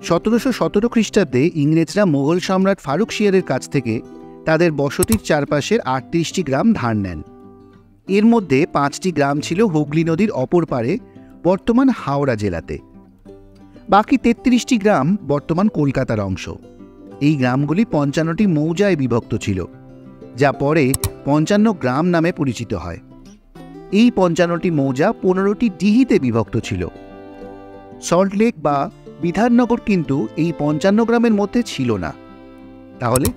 1717 খ্রিস্টাব্দে ইংরেজরা মোগল সম্রাট ফারুক শিয়ারের কাছ থেকে তাদের বসতির চারপাশের 38টি গ্রাম ধার নেন। এর মধ্যে 5টি গ্রাম ছিল হুগলি নদীর অপর পারে বর্তমান হাওড়া জেলাতে। বাকি 33টি গ্রাম বর্তমান কলকাতার অংশ। এই গ্রামগুলি 55টি মৌজায় বিভক্ত ছিল, যা পরে 55 গ্রাম নামে পরিচিত হয়। এই 55টি মৌজা 15টি ডিহিতে বিভক্ত ছিল। সল্টলেক বা বিধাননগর কিন্তু এই 55 গ্রামের মধ্যে ছিল না। তাহলে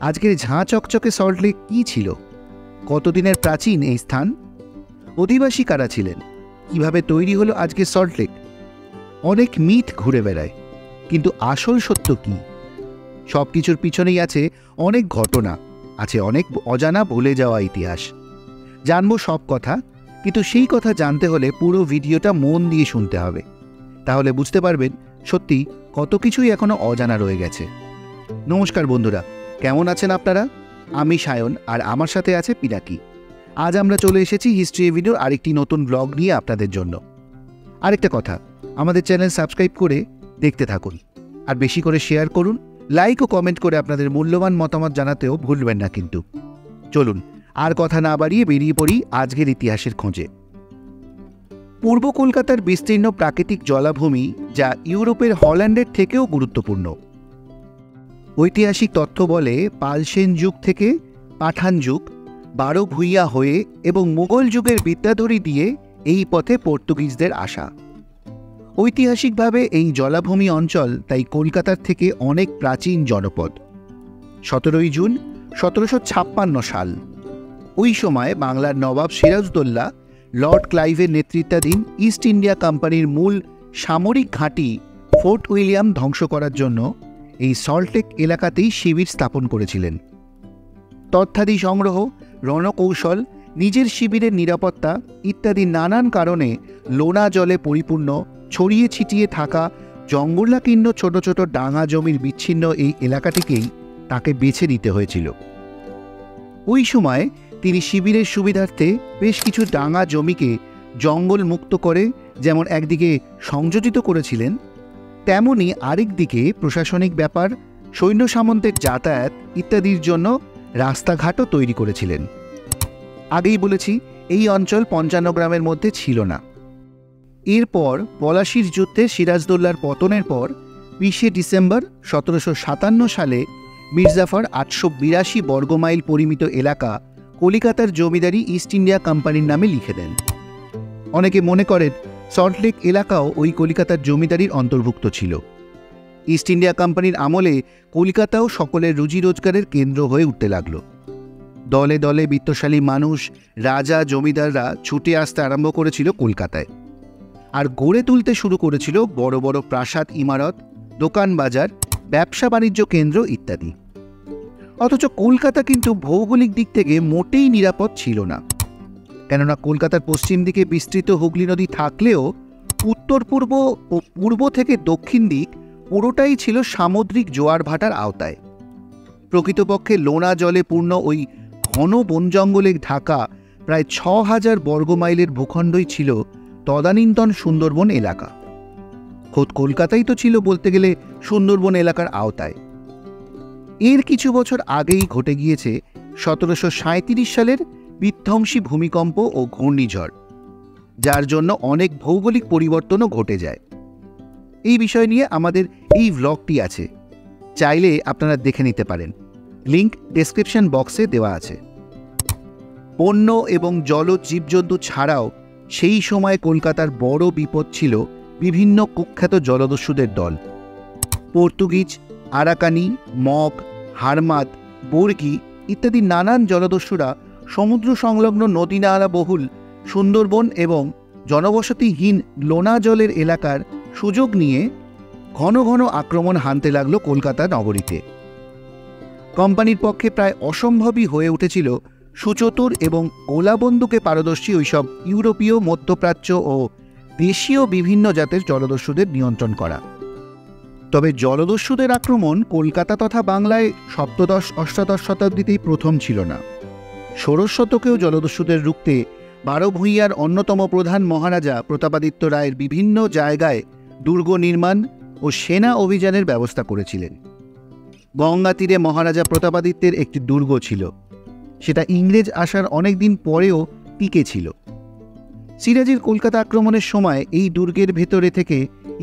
আজকের ঝাঁ চকচকে সল্টলেক কী ছিল? কতদিনের প্রাচীন এই স্থান? অধিবাসী কারা ছিলেন? কিভাবে তৈরি হলো আজকের সল্টলেক? অনেক মিথ ঘুরে বেড়ায়, কিন্তু আসল সত্য কি? সব কিছুর পিছনেই আছে অনেক ঘটনা, আছে অনেক অজানা ভুলে যাওয়া ইতিহাস। জানবো সব কথা, কিন্তু সেই কথা জানতে হলে পুরো ভিডিওটা মন দিয়ে শুনতে হবে। তাহলে বুঝতে পারবেন সত্যি কত কিছুই এখনো অজানা রয়ে গেছে। নমস্কার বন্ধুরা, কেমন আছেন আপনারা? আমি সায়ন, আর আমার সাথে আছে পিনাকি। আজ আমরা চলে এসেছি হিস্ট্রি ভিডিওর আরেকটি নতুন ব্লগ নিয়ে আপনাদের জন্য। আরেকটা কথা, আমাদের চ্যানেল সাবস্ক্রাইব করে দেখতে থাকুন, আর বেশি করে শেয়ার করুন, লাইক ও কমেন্ট করে আপনাদের মূল্যবান মতামত জানাতেও ভুলবেন না কিন্তু। চলুন আর কথা না বাড়িয়ে বেরিয়ে পড়ি আজকের ইতিহাসের খোঁজে। পূর্ব কলকাতার বিস্তীর্ণ প্রাকৃতিক জলাভূমি, যা ইউরোপের হল্যান্ডের থেকেও গুরুত্বপূর্ণ। ঐতিহাসিক তথ্য বলে পালসেন যুগ থেকে পাঠান যুগ, 12 ভূঁইয়া হয়ে এবং মুঘল যুগের বিদ্যাধরী দিয়ে এই পথে পর্তুগিজদের আসা। ঐতিহাসিকভাবে এই জলাভূমি অঞ্চল তাই কলকাতার থেকে অনেক প্রাচীন জনপদ। 17 জুন 1756 সাল, ওই সময় বাংলার নবাব সিরাজউদ্দৌলা লর্ড ক্লাইভের নেতৃত্বাধীন ইস্ট ইন্ডিয়া কোম্পানির মূল সামরিক ঘাঁটি ফোর্ট উইলিয়াম ধ্বংস করার জন্য এই সল্টলেক এলাকাতেই শিবির স্থাপন করেছিলেন। তথ্যাদি সংগ্রহ, রণকৌশল, নিজের শিবিরের নিরাপত্তা ইত্যাদি নানান কারণে লোনা জলে পরিপূর্ণ ছড়িয়ে ছিটিয়ে থাকা জঙ্গলাকীর্ণ ছোট ছোট ডাঙা জমির বিচ্ছিন্ন এই এলাকাটিকেই তাকে বেছে নিতে হয়েছিল। ওই সময় তিনি শিবিরের সুবিধার্থে বেশ কিছু ডাঙা জমিকে জঙ্গল মুক্ত করে যেমন একদিকে সংযোজিত করেছিলেন, তেমনি আরেক দিকে প্রশাসনিক ব্যাপার, সৈন্য সামন্তের যাতায়াত ইত্যাদির জন্য রাস্তাঘাটও তৈরি করেছিলেন। আগেই বলেছি এই অঞ্চল 55 গ্রামের মধ্যে ছিল না। এরপর পলাশির যুদ্ধে সিরাজদৌল্লার পতনের পর 20 ডিসেম্বর 1757 সালে মির্জাফর 882 বর্গমাইল পরিমিত এলাকা কলিকাতার জমিদারি ইস্ট ইন্ডিয়া কোম্পানির নামে লিখে দেন। অনেকে মনে করেন সল্টলেক এলাকাও ওই কলিকাতার জমিদারির অন্তর্ভুক্ত ছিল। ইস্ট ইন্ডিয়া কোম্পানির আমলে কলকাতাও সকলের রুজি রোজগারের কেন্দ্র হয়ে উঠতে লাগল। দলে দলে বিত্তশালী মানুষ, রাজা, জমিদাররা ছুটে আসতে আরম্ভ করেছিল কলকাতায়, আর গড়ে তুলতে শুরু করেছিল বড় বড় প্রাসাদ, ইমারত, দোকান বাজার, ব্যবসা বাণিজ্য কেন্দ্র ইত্যাদি। অথচ কলকাতা কিন্তু ভৌগোলিক দিক থেকে মোটেই নিরাপদ ছিল না, কেননা কলকাতার পশ্চিম দিকে বিস্তৃত হুগলি নদী থাকলেও উত্তর পূর্ব ও পূর্ব থেকে দক্ষিণ দিক পুরোটাই ছিল সামুদ্রিক জোয়ার ভাটার আওতায়। প্রকৃতপক্ষে লোনা জলে পূর্ণ ওই ঘন বন জঙ্গলে ঢাকা প্রায় 6000 বর্গমাইলের ভূখণ্ডই ছিল তদানীন্তন সুন্দরবন এলাকা। খোদ কলকাতাই তো ছিল বলতে গেলে সুন্দরবন এলাকার আওতায়। এর কিছু বছর আগেই ঘটে গিয়েছে 1737 সালের বিধ্বংসী ভূমিকম্প ও ঘূর্ণিঝড়, যার জন্য অনেক ভৌগোলিক পরিবর্তনও ঘটে যায়। এই বিষয় নিয়ে আমাদের এই ব্লগটি আছে, চাইলে আপনারা দেখে নিতে পারেন, লিংক ডেসক্রিপশন বক্সে দেওয়া আছে। বন্য এবং জলজ জীবজন্তু ছাড়াও সেই সময় কলকাতার বড় বিপদ ছিল বিভিন্ন কুখ্যাত জলদস্যুদের দল। পর্তুগিজ, আরাকানি, মগ, হারমাদ, বর্গি ইত্যাদি নানান জলদস্যুরা সমুদ্র সংলগ্ন নদী নালা বহুল সুন্দরবন এবং জনবসতিহীন লোনা জলের এলাকার সুযোগ নিয়ে ঘন ঘন আক্রমণ হানতে লাগলো কলকাতা নগরীতে। কোম্পানির পক্ষে প্রায় অসম্ভবই হয়ে উঠেছিল সুচতুর এবং গোলাবন্দুকে পারদর্শী ওইসব ইউরোপীয়, মধ্যপ্রাচ্য ও দেশীয় বিভিন্ন জাতের জলদস্যুদের নিয়ন্ত্রণ করা। তবে জলদস্যুদের আক্রমণ কলকাতা তথা বাংলায় সপ্তদশ অষ্টাদশ শতাব্দীতেই প্রথম ছিল না। ষোড়শ শতকেও জলদস্যুদের রুখতে 12 ভূঁইয়ার অন্যতম প্রধান মহারাজা প্রতাপাদিত্য রায়ের বিভিন্ন জায়গায় দুর্গ নির্মাণ, ও সেনা অভিযানের ব্যবস্থা করেছিলেন। গঙ্গা তীরে মহারাজা প্রতাপাদিত্যের একটি দুর্গ ছিল, সেটা ইংরেজ আসার অনেক দিন পরেও টিকে ছিল। সিরাজের কলকাতা আক্রমণের সময় এই দুর্গের ভেতরে থেকে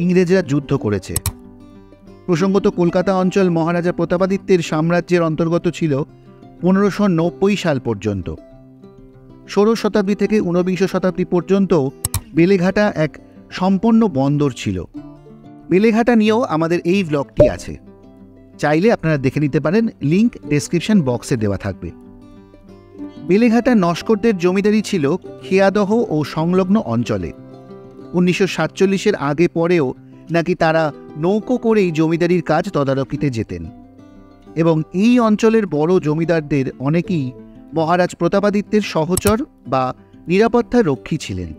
ইংরেজরা যুদ্ধ করেছে। প্রসঙ্গত, কলকাতা অঞ্চল মহারাজা প্রতাপাদিত্যের সাম্রাজ্যের অন্তর্গত ছিল 1590 সাল পর্যন্ত। 16 শতাব্দী থেকে 19 শতাব্দী পর্যন্ত বেলেঘাটা এক সম্পন্ন বন্দর ছিল। বেলেঘাটা নিয়েও আমাদের এই ব্লগটি আছে, চাইলে আপনারা দেখে নিতে পারেন, লিংক ডেসক্রিপশন বক্সে দেওয়া থাকবে। বেলেঘাটা নস্করদের জমিদারি ছিল খেয়াদহ ও সংলগ্ন অঞ্চলে। 1947-এর আগে পরেও নাকি তারা নৌকো করেই জমিদারির কাজ তদারকিতে যেতেন, এবং এই অঞ্চলের বড় জমিদারদের অনেকেই মহারাজ প্রতাপাদিত্যের সহচর বা নিরাপত্তা রক্ষী ছিলেন,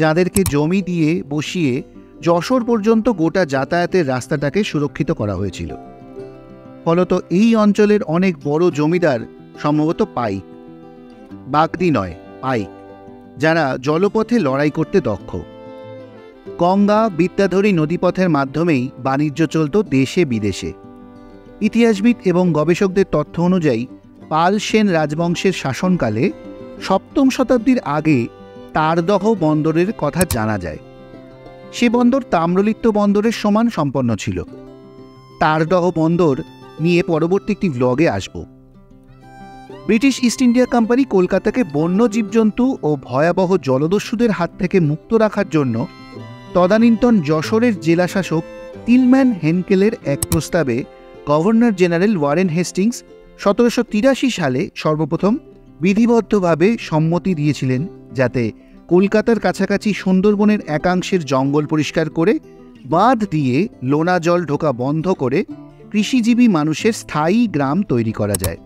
যাদেরকে জমি দিয়ে বসিয়ে যশোর পর্যন্ত গোটা যাতায়াতের রাস্তাটাকে সুরক্ষিত করা হয়েছিল। ফলত এই অঞ্চলের অনেক বড় জমিদার সম্ভবত পাইক, বাগদি নয় পাইক, যারা জলপথে লড়াই করতে দক্ষ। গঙ্গা বিদ্যাধরী নদীপথের মাধ্যমেই বাণিজ্য চলত দেশে বিদেশে। ইতিহাসবিদ এবং গবেষকদের তথ্য অনুযায়ী পাল সেন রাজবংশের শাসনকালে 7ম শতাব্দীর আগে তারদহ বন্দরের কথা জানা যায়। সে বন্দর তাম্রলিপ্ত বন্দরের সমান সম্পন্ন ছিল। তারদহ বন্দর নিয়ে পরবর্তী একটি ব্লগে আসব। ব্রিটিশ ইস্ট ইন্ডিয়া কোম্পানি কলকাতাকে বন্য জীবজন্তু ও ভয়াবহ জলদস্যুদের হাত থেকে মুক্ত রাখার জন্য তদানীন্তন যশোরের জেলাশাসক টিলম্যান হেনকেলের এক প্রস্তাবে গভর্নর জেনারেল ওয়ারেন হেস্টিংস 1783 সালে সর্বপ্রথম বিধিবদ্ধভাবে সম্মতি দিয়েছিলেন, যাতে কলকাতার কাছাকাছি সুন্দরবনের একাংশের জঙ্গল পরিষ্কার করে বাঁধ দিয়ে লোনা জল ঢোকা বন্ধ করে কৃষিজীবী মানুষের স্থায়ী গ্রাম তৈরি করা যায়।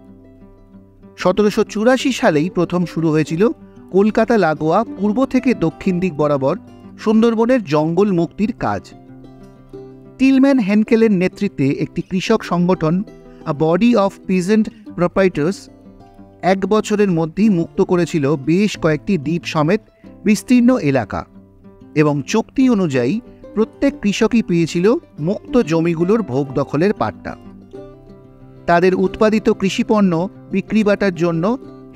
1784 সালেই প্রথম শুরু হয়েছিল কলকাতা লাগোয়া পূর্ব থেকে দক্ষিণ দিক বরাবর সুন্দরবনের জঙ্গল মুক্তির কাজ। টিলম্যান হেনকেলের নেতৃত্বে একটি কৃষক সংগঠন, আ বডি অফ পিজেন্ট প্রপাইটার্স, 1 বছরের মধ্যেই মুক্ত করেছিল বেশ কয়েকটি দ্বীপ সমেত বিস্তীর্ণ এলাকা, এবং চুক্তি অনুযায়ী প্রত্যেক কৃষকই পেয়েছিল মুক্ত জমিগুলোর ভোগ দখলের পাট্টা। তাদের উৎপাদিত কৃষিপণ্য বিক্রি বাটার জন্য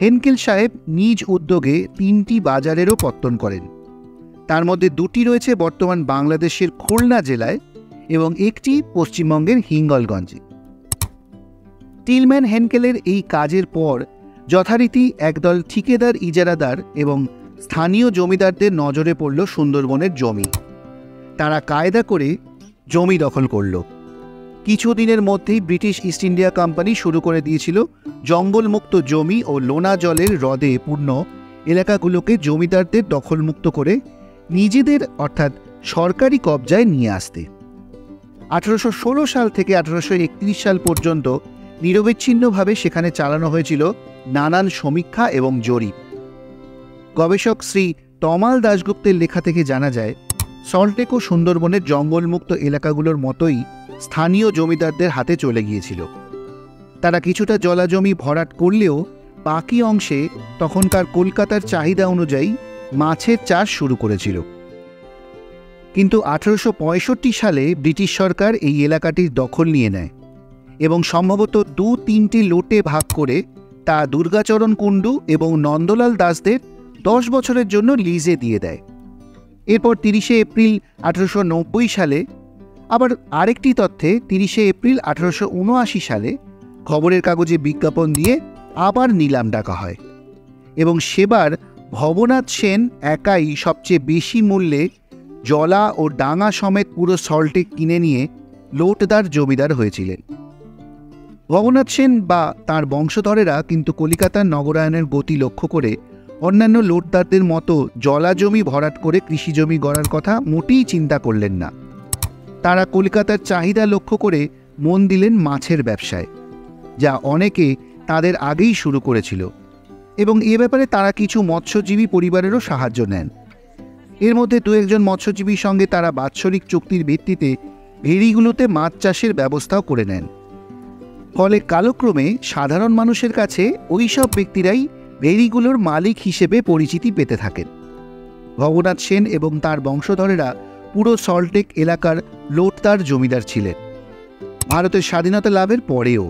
হেনকেল সাহেব নিজ উদ্যোগে 3টি বাজারেরও পত্তন করেন। তার মধ্যে 2টি রয়েছে বর্তমান বাংলাদেশের খুলনা জেলায় এবং একটি পশ্চিমবঙ্গের হিঙ্গলগঞ্জে। টিলম্যান হেনকেলের এই কাজের পর যথারীতি একদল ঠিকাদার, ইজারাদার এবং স্থানীয় জমিদারদের নজরে পড়ল সুন্দরবনের জমি। তারা কায়দা করে জমি দখল করল। কিছুদিনের মধ্যেই ব্রিটিশ ইস্ট ইন্ডিয়া কোম্পানি শুরু করে দিয়েছিল জঙ্গলমুক্ত জমি ও লোনা জলের হ্রদে পূর্ণ এলাকাগুলোকে জমিদারদের দখলমুক্ত করে নিজেদের অর্থাৎ সরকারি কবজায় নিয়ে আসতে। 1816 সাল থেকে 1831 সাল পর্যন্ত নিরবিচ্ছিন্নভাবে সেখানে চালানো হয়েছিল নানান সমীক্ষা এবং জরিপ। গবেষক শ্রী তমাল দাশগুপ্তের লেখা থেকে জানা যায়, সল্টলেক ও সুন্দরবনের জঙ্গলমুক্ত এলাকাগুলোর মতোই স্থানীয় জমিদারদের হাতে চলে গিয়েছিল। তারা কিছুটা জলাজমি ভরাট করলেও বাকি অংশে তখনকার কলকাতার চাহিদা অনুযায়ী মাছের চাষ শুরু করেছিল। কিন্তু 1865 সালে ব্রিটিশ সরকার এই এলাকাটির দখল নিয়ে নেয় এবং সম্ভবত 2-3টি লোটে ভাগ করে তা দুর্গাচরণ কুণ্ডু এবং নন্দলাল দাসদের 10 বছরের জন্য লিজে দিয়ে দেয়। এরপর 30 এপ্রিল 1890 সালে আবার আরেকটি তথ্যে 30 এপ্রিল 1879 সালে খবরের কাগজে বিজ্ঞাপন দিয়ে আবার নিলাম ডাকা হয়, এবং সেবার ভবনাথ সেন একাই সবচেয়ে বেশি মূল্যে জলা ও ডাঙা সমেত পুরো সল্টলেক কিনে নিয়ে লোটদার জমিদার হয়েছিলেন। ভবনাথ সেন বা তাঁর বংশধরেরা কিন্তু কলিকাতার নগরায়নের গতি লক্ষ্য করে অন্যান্য লোটদারদের মতো জলা জমি ভরাট করে কৃষিজমি গড়ার কথা মোটেই চিন্তা করলেন না। তারা কলকাতার চাহিদা লক্ষ্য করে মন দিলেন মাছের ব্যবসায়, যা অনেকে তাদের আগেই শুরু করেছিল, এবং এ ব্যাপারে তারা কিছু মৎস্যজীবী পরিবারেরও সাহায্য নেন। এর মধ্যে 2-1 মৎস্যজীবীর সঙ্গে তারা বাৎসরিক চুক্তির ভিত্তিতে ভেড়িগুলোতে মাছ চাষের ব্যবস্থাও করে নেন। ফলে কালক্রমে সাধারণ মানুষের কাছে ওই সব ব্যক্তিরাই ভেড়িগুলোর মালিক হিসেবে পরিচিতি পেতে থাকেন। ভবনাথ সেন এবং তার বংশধরেরা পুরো সল্টলেক এলাকার লোটদার জমিদার ছিলেন, ভারতের স্বাধীনতা লাভের পরেও।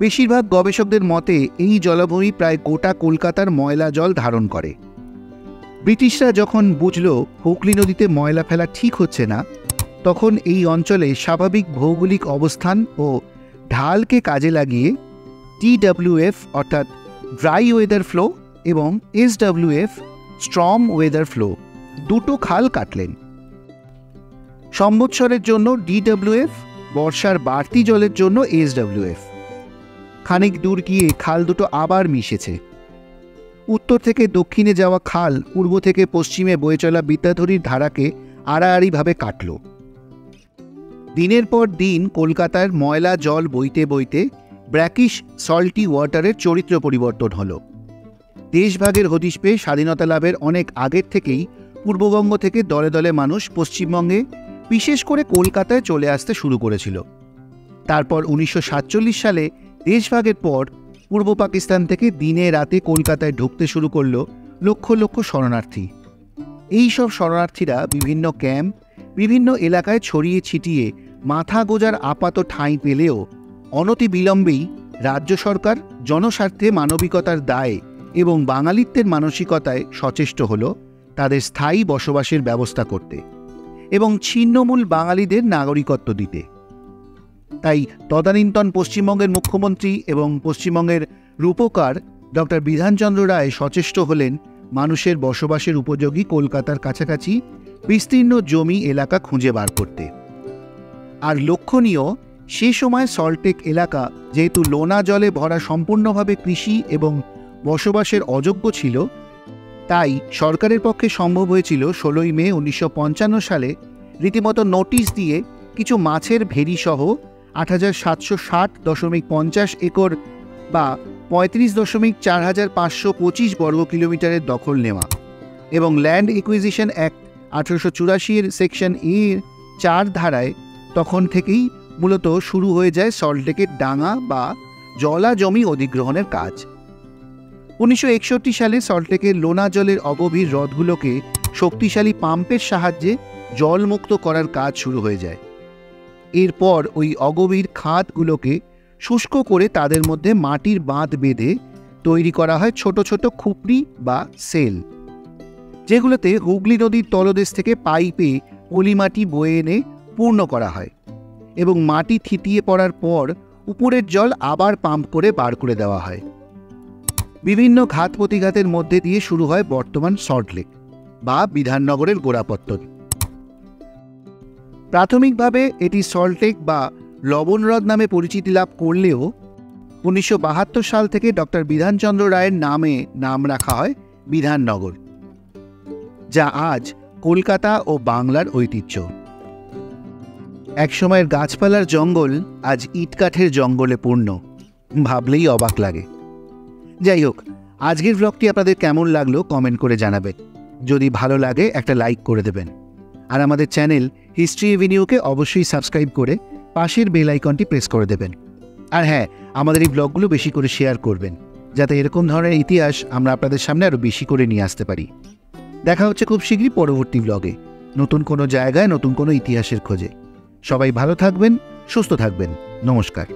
বেশিরভাগ গবেষকদের মতে এই জলাভূমি প্রায় গোটা কলকাতার ময়লা জল ধারণ করে। ব্রিটিশরা যখন বুঝল হুগলি নদীতে ময়লা ফেলা ঠিক হচ্ছে না, তখন এই অঞ্চলে স্বাভাবিক ভৌগোলিক অবস্থান ও ঢালকে কাজে লাগিয়ে TWF অর্থাৎ ড্রাই ওয়েদার ফ্লো এবং SWF স্ট্রম ওয়েদার ফ্লো দুটো খাল কাটলেন। সম্বৎসরের জন্য DWF, বর্ষার বাড়তি জলের জন্য SWF। খানিক দূর গিয়ে খাল দুটো আবার মিশেছে। উত্তর থেকে দক্ষিণে যাওয়া খাল পূর্ব থেকে পশ্চিমে বয়ে চলা বিদ্যাধরীর ধারাকে আড়াআড়িভাবে কাটল। দিনের পর দিন কলকাতার ময়লা জল বইতে বইতে ব্র্যাকিশ সল্টি ওয়াটারের চরিত্র পরিবর্তন হল। দেশভাগের হদিশ পেয়ে স্বাধীনতা লাভের অনেক আগের থেকেই পূর্ববঙ্গ থেকে দলে দলে মানুষ পশ্চিমবঙ্গে, বিশেষ করে কলকাতায় চলে আসতে শুরু করেছিল। তারপর 1947 সালে দেশভাগের পর পূর্ব পাকিস্তান থেকে দিনে রাতে কলকাতায় ঢুকতে শুরু করল লক্ষ লক্ষ শরণার্থী। এই সব শরণার্থীরা বিভিন্ন ক্যাম্প, বিভিন্ন এলাকায় ছড়িয়ে ছিটিয়ে মাথা গোজার আপাত ঠাঁই পেলেও অনতিবিলম্বেই রাজ্য সরকার জনস্বার্থে মানবিকতার দায়ে এবং বাঙালিত্বের মানসিকতায় সচেষ্ট হল তাদের স্থায়ী বসবাসের ব্যবস্থা করতে এবং ছিন্নমূল বাঙালিদের নাগরিকত্ব দিতে। তাই তদানীন্তন পশ্চিমবঙ্গের মুখ্যমন্ত্রী এবং পশ্চিমবঙ্গের রূপকার ডক্টর বিধানচন্দ্র রায় সচেষ্ট হলেন মানুষের বসবাসের উপযোগী কলকাতার কাছাকাছি বিস্তীর্ণ জমি এলাকা খুঁজে বার করতে। আর লক্ষণীয়, সে সময় সল্টলেক এলাকা যেহেতু লোনা জলে ভরা সম্পূর্ণভাবে কৃষি এবং বসবাসের অযোগ্য ছিল, তাই সরকারের পক্ষে সম্ভব হয়েছিল 16 মে 1955 সালে রীতিমতো নোটিশ দিয়ে কিছু মাছের ভেড়িসহ 8760.50 একর বা 35.4525 বর্গ কিলোমিটারের দখল নেওয়া এবং ল্যান্ড একুইজিশন অ্যাক্ট 1884 সেকশন এ 4 ধারায় তখন থেকেই মূলত শুরু হয়ে যায় সল্টলেকের ডাঙা বা জলা জমি অধিগ্রহণের কাজ। 1961 সালে সল্টলেকের লোনা জলের অগভীর হ্রদগুলোকে শক্তিশালী পাম্পের সাহায্যে জলমুক্ত করার কাজ শুরু হয়ে যায়। এরপর ওই অগভীর খাতগুলোকে শুষ্ক করে তাদের মধ্যে মাটির বাঁধ বেঁধে তৈরি করা হয় ছোট ছোট খুপড়ি বা সেল, যেগুলোতে হুগলি নদীর তলদেশ থেকে পাইপে পলিমাটি বয়ে এনে পূর্ণ করা হয় এবং মাটি থিতিয়ে পড়ার পর উপরের জল আবার পাম্প করে বার করে দেওয়া হয়। বিভিন্ন ঘাত প্রতিঘাতের মধ্যে দিয়ে শুরু হয় বর্তমান সল্টলেক বা বিধাননগরের গোড়াপত্তন। প্রাথমিকভাবে এটি সল্টলেক বা লবণ হ্রদ নামে পরিচিতি লাভ করলেও 1972 সাল থেকে ডক্টর বিধানচন্দ্র রায়ের নামে নাম রাখা হয় বিধাননগর, যা আজ কলকাতা ও বাংলার ঐতিহ্য। একসময়ের গাছপালার জঙ্গল আজ ইটকাঠের জঙ্গলে পূর্ণ, ভাবলেই অবাক লাগে। যাই হোক, আজকের ব্লগটি আপনাদের কেমন লাগলো কমেন্ট করে জানাবেন। যদি ভালো লাগে একটা লাইক করে দেবেন, আর আমাদের চ্যানেল হিস্ট্রি এভিনিউকে অবশ্যই সাবস্ক্রাইব করে পাশের বেল আইকনটি প্রেস করে দেবেন। আর হ্যাঁ, আমাদের এই ব্লগগুলো বেশি করে শেয়ার করবেন, যাতে এরকম ধরনের ইতিহাস আমরা আপনাদের সামনে আরও বেশি করে নিয়ে আসতে পারি। দেখা হচ্ছে খুব শীঘ্রই পরবর্তী ব্লগে, নতুন কোনো জায়গায় নতুন কোনো ইতিহাসের খোঁজে। সবাই ভালো থাকবেন, সুস্থ থাকবেন। নমস্কার।